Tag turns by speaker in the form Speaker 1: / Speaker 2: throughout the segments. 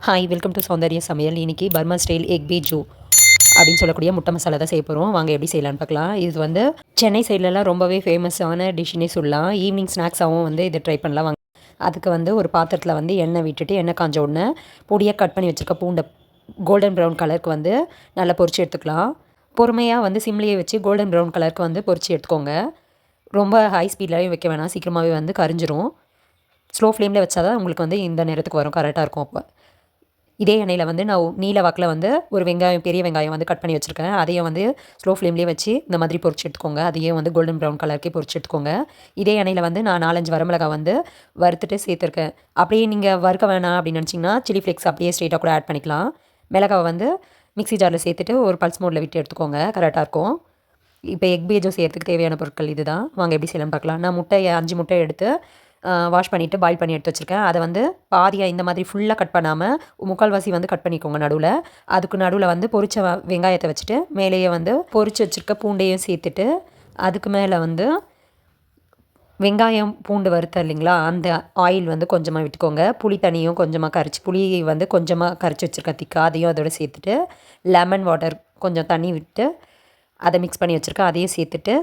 Speaker 1: Hi welcome to Soundarya சமையல். இன்றைக்கி Burma style egg பீஜு அப்படின்னு சொல்லக்கூடிய முட்டை மசாலா தான் செய்ய போகிறோம். வாங்க எப்படி செய்யலான்னு பார்க்கலாம். இது வந்து சென்னை சைட்லலாம் ரொம்பவே ஃபேமஸான டிஷ்ஷுன்னே சொல்லலாம். ஈவினிங் ஸ்நாக்ஸாகவும் வந்து இதை ட்ரை பண்ணலாம். வாங்க அதுக்கு வந்து ஒரு பாத்திரத்தில் வந்து எண்ணெய் விட்டுட்டு எண்ணெய் காஞ்ச உடனே பொடியாக கட் பண்ணி வச்சுருக்க பூண்டை கோல்டன் ப்ரௌன் கலருக்கு வந்து நல்லா பொரிச்சு எடுத்துக்கலாம். பொறுமையாக வந்து சிம்லேயே வச்சு கோல்டன் ப்ரௌன் கலருக்கு வந்து பொரிச்சு எடுத்துக்கோங்க. ரொம்ப ஹை ஸ்பீட்லேயும் வைக்க வேணாம், சீக்கிரமாகவே வந்து கரிஞ்சிரும். ஸ்லோ ஃப்ளேமில் வச்சா தான் உங்களுக்கு வந்து இந்த நேரத்துக்கு வரும், கரெக்டாக இருக்கும். அப்போ இதே எண்ணெயில் வந்து நான் நீல வாக்கில் வந்து ஒரு வெங்காயம், பெரிய வெங்காயம் வந்து கட் பண்ணி வச்சுருக்கேன். அதையும் வந்து ஸ்லோ ஃப்ளேம்லேயே வச்சு இந்த மாதிரி பொரிச்சு எடுத்துக்கோங்க. அதையும் வந்து கோல்டன் ப்ரௌன் கலருக்கே பொரிச்சு எடுத்துக்கோங்க. இதே எண்ணெயில் வந்து நான் 4-5 வரமிளகாய் வந்து வறுத்துட்டு சேர்த்துருக்கேன். அப்படியே நீங்கள் வறுக்க வேணாம் அப்படின்னு நினச்சிங்கன்னா சில்லி ஃப்ளேக்ஸ் அப்படியே ஸ்ட்ரெயிட்டாக கூட ஆட் பண்ணிக்கலாம். மிளகாவை வந்து மிக்ஸி ஜாரில் சேர்த்துட்டு ஒரு பல்ஸ் மோடில் விட்டு எடுத்துக்கோங்க, கரெக்டாக இருக்கும். இப்போ எக் பீஜோ செய்கிறதுக்கு தேவையான பொருட்கள் இது தான். வாங்க எப்படி செய்யலாம்னு பார்க்கலாம். நான் 5 முட்டை எடுத்து வாஷ் பண்ணிவிட்டு பாயில் பண்ணி எடுத்து வச்சுருக்கேன். அதை வந்து பாதியாக இந்த மாதிரி ஃபுல்லாக கட் பண்ணாமல் முக்கால்வாசி வந்து கட் பண்ணிக்கோங்க நடுவில். அதுக்கு நடுவில் வந்து பொரிச்ச வெங்காயத்தை வச்சுட்டு மேலேயே வந்து பொரிச்சு வச்சுருக்க பூண்டையும் சேர்த்துட்டு அதுக்கு மேலே வந்து வெங்காயம் பூண்டு வறுத்த இல்லைங்களா, அந்த ஆயில் வந்து கொஞ்சமாக விட்டுக்கோங்க. புளி தண்ணியும் கொஞ்சமாக கரைச்சி, புளி வந்து கொஞ்சமாக கரைச்சி வச்சுருக்க திக்கா அதையும் அதோட சேர்த்துட்டு லெமன் வாட்டர் கொஞ்சம் தண்ணி விட்டு அதை மிக்ஸ் பண்ணி வச்சுருக்கேன். அதையும் சேர்த்துட்டு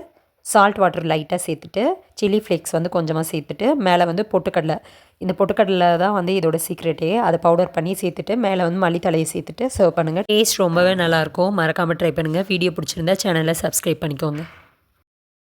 Speaker 1: சால்ட் வாட்டர் லைட்டாக சேர்த்துட்டு சில்லி ஃப்ளேக்ஸ் வந்து கொஞ்சமாக சேர்த்துட்டு மேலே வந்து பொட்டுக்கடலை, இந்த பொட்டுக்கடலை தான் வந்து இதோட சீக்ரெட்டே. அதை பவுடர் பண்ணி சேர்த்துட்டு மேலே வந்து மல்லித்தலையை சேர்த்துட்டு சர்வ் பண்ணுங்கள். டேஸ்ட் ரொம்பவே நல்லாயிருக்கும். மறக்காமல் ட்ரை பண்ணுங்கள். வீடியோ பிடிச்சிருந்தா சேனலை சப்ஸ்கிரைப் பண்ணிக்கோங்க.